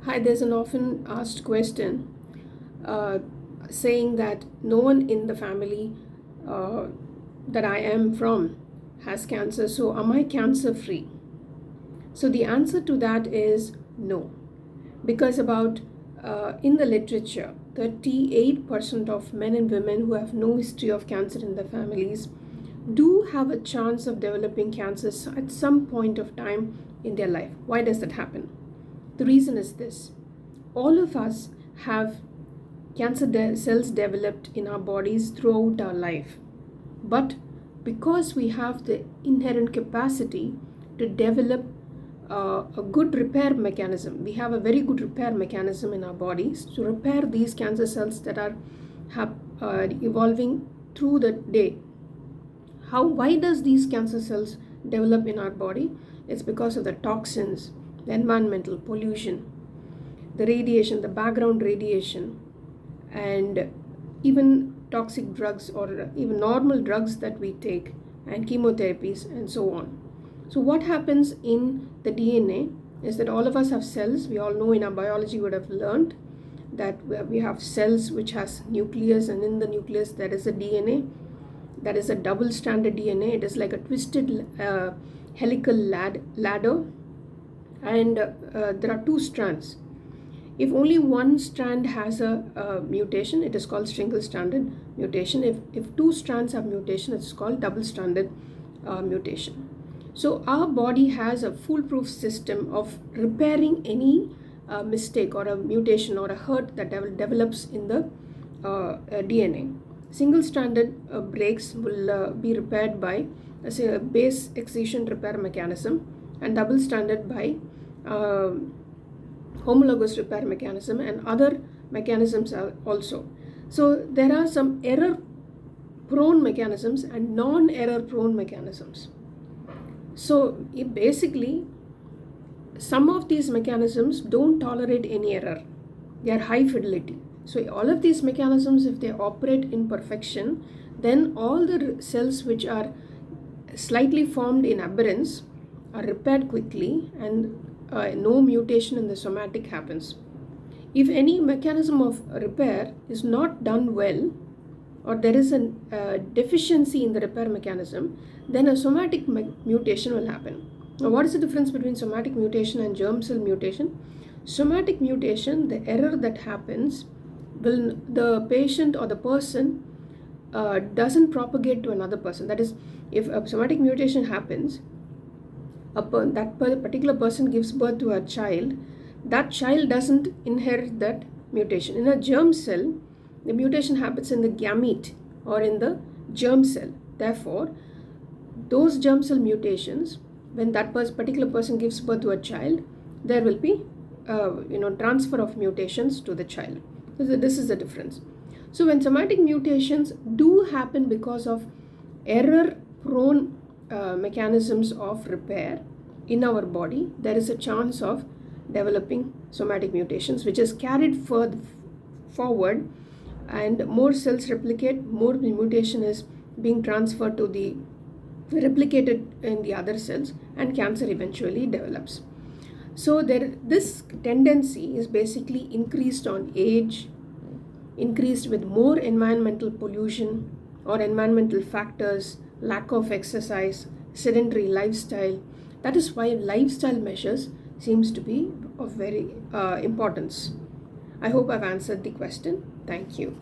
Hi, there's an often asked question uh, saying that no one in the family uh, that I am from has cancer, so am I cancer free? So the answer to that is no, because about in the literature, 38% of men and women who have no history of cancer in their families do have a chance of developing cancers at some point of time in their life. Why does that happen? The reason is this: all of us have cells developed in our bodies throughout our life, but because we have the inherent capacity to develop a good repair mechanism, we have a very good repair mechanism in our bodies to repair these cancer cells that are evolving through the day. Why does these cancer cells develop in our body? It's because of the toxins, the environmental pollution, the radiation, the background radiation, and even toxic drugs or even normal drugs that we take, and chemotherapies and so on. So what happens in the DNA is that all of us have cells. We all know in our biology would have learned that we have cells which has nucleus, and in the nucleus there is a DNA that is a double-stranded DNA. It is like a twisted helical ladder, and there are two strands. If only one strand has a mutation, it is called single-stranded mutation. If two strands have mutation, it's called double-stranded mutation. So our body has a foolproof system of repairing any mistake or a mutation or a hurt that develops in the DNA. Single-stranded breaks will be repaired by a base excision repair mechanism, and double-stranded by homologous repair mechanism and other mechanisms also. So there are some error prone mechanisms and non-error prone mechanisms. So basically, some of these mechanisms don't tolerate any error. They are high fidelity. So all of these mechanisms, if they operate in perfection, then all the cells which are slightly formed in aberrance are repaired quickly, and no mutation in the somatic happens. If any mechanism of repair is not done well, or there is a deficiency in the repair mechanism, then a somatic mutation will happen. Now, what is the difference between somatic mutation and germ cell mutation? Somatic mutation, the error that happens, will the patient or the person doesn't propagate to another person. That is, if a somatic mutation happens, that particular person gives birth to a child, that child doesn't inherit that mutation. In a germ cell, the mutation happens in the gamete or in the germ cell. Therefore, those germ cell mutations, when that particular person gives birth to a child, there will be transfer of mutations to the child. So this is the difference. So when somatic mutations do happen because of error prone mechanisms of repair in our body, there is a chance of developing somatic mutations, which is carried forward, and more cells replicate, more mutation is being transferred to the replicated in the other cells, and cancer eventually develops. So this tendency is basically increased on age, increased with more environmental pollution or environmental factors, lack of exercise, sedentary lifestyle. That is why lifestyle measures seems to be of very importance. I hope I've answered the question. Thank you.